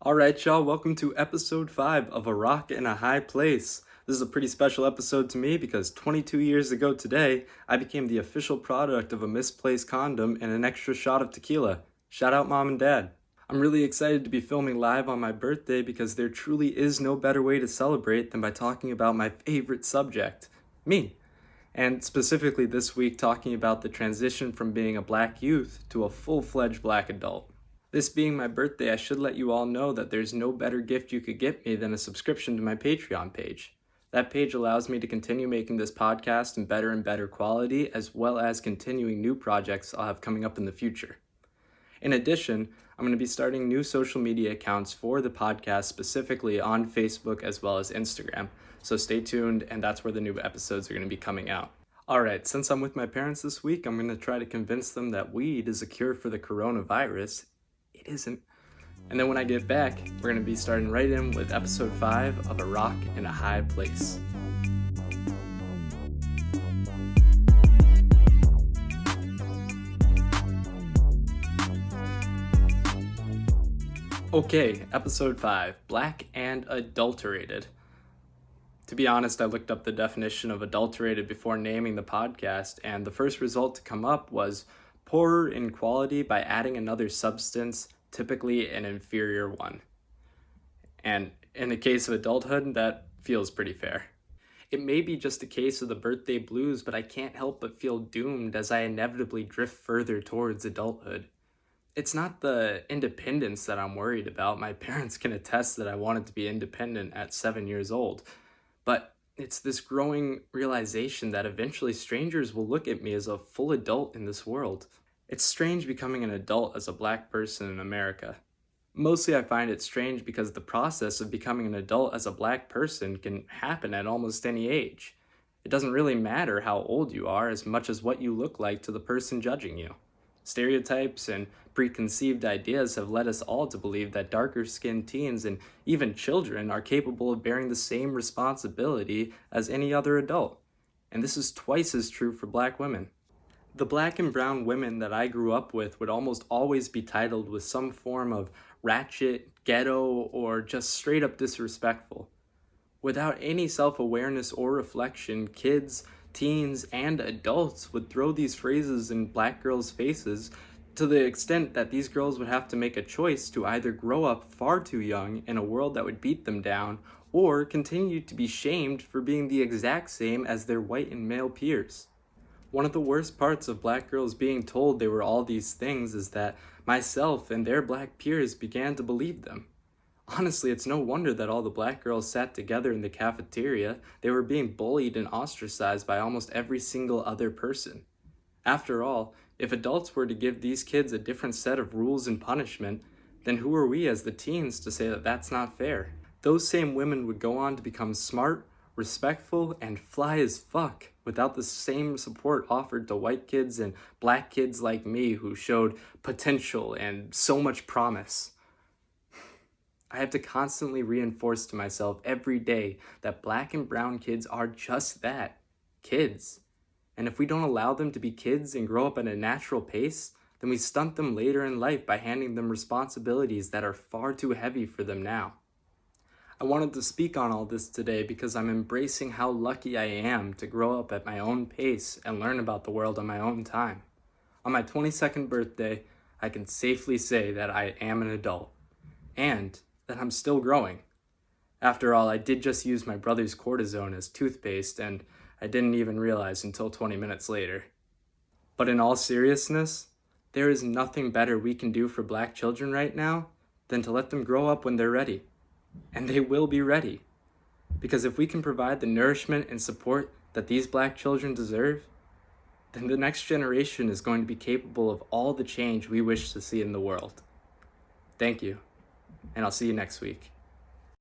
Alright, y'all, welcome to episode 5 of A Rock in a High Place. This is a pretty special episode to me because 22 years ago today, I became the official product of a misplaced condom and an extra shot of tequila. Shout out mom and dad. I'm really excited to be filming live on my birthday because there truly is no better way to celebrate than by talking about my favorite subject, me. And specifically this week talking about the transition from being a black youth to a full-fledged black adult. This being my birthday, I should let you all know that there's no better gift you could get me than a subscription to my Patreon page. That page allows me to continue making this podcast in better and better quality, as well as continuing new projects I'll have coming up in the future. In addition, I'm going to be starting new social media accounts for the podcast, specifically on Facebook as well as Instagram. So stay tuned, and that's where the new episodes are going to be coming out. Alright, since I'm with my parents this week, I'm going to try to convince them that weed is a cure for the coronavirus. It isn't. And then when I get back, we're going to be starting right in with episode 5 of A Rock in a High Place. Okay, episode 5, Black and Adulterated. To be honest, I looked up the definition of adulterated before naming the podcast, and the first result to come up was poorer in quality by adding another substance, typically an inferior one. And in the case of adulthood, that feels pretty fair. It may be just a case of the birthday blues, but I can't help but feel doomed as I inevitably drift further towards adulthood. It's not the independence that I'm worried about. My parents can attest that I wanted to be independent at 7 years old. But it's this growing realization that eventually strangers will look at me as a full adult in this world. It's strange becoming an adult as a black person in America. Mostly I find it strange because the process of becoming an adult as a black person can happen at almost any age. It doesn't really matter how old you are as much as what you look like to the person judging you. Stereotypes and preconceived ideas have led us all to believe that darker-skinned teens and even children are capable of bearing the same responsibility as any other adult. And this is twice as true for black women. The black and brown women that I grew up with would almost always be titled with some form of ratchet, ghetto, or just straight up disrespectful. Without any self-awareness or reflection, kids, teens, and adults would throw these phrases in black girls' faces to the extent that these girls would have to make a choice to either grow up far too young in a world that would beat them down or continue to be shamed for being the exact same as their white and male peers. One of the worst parts of black girls being told they were all these things is that myself and their black peers began to believe them. Honestly, it's no wonder that all the black girls sat together in the cafeteria. They were being bullied and ostracized by almost every single other person. After all, if adults were to give these kids a different set of rules and punishment, then who are we as the teens to say that that's not fair? Those same women would go on to become smart, respectful, and fly as fuck without the same support offered to white kids and black kids like me who showed potential and so much promise. I have to constantly reinforce to myself every day that black and brown kids are just that, kids. And if we don't allow them to be kids and grow up at a natural pace, then we stunt them later in life by handing them responsibilities that are far too heavy for them now. I wanted to speak on all this today because I'm embracing how lucky I am to grow up at my own pace and learn about the world on my own time. On my 22nd birthday, I can safely say that I am an adult, and that I'm still growing. After all, I did just use my brother's cortisone as toothpaste, and I didn't even realize until 20 minutes later. But in all seriousness, there is nothing better we can do for black children right now than to let them grow up when they're ready. And they will be ready. Because if we can provide the nourishment and support that these black children deserve, then the next generation is going to be capable of all the change we wish to see in the world. Thank you, and I'll see you next week.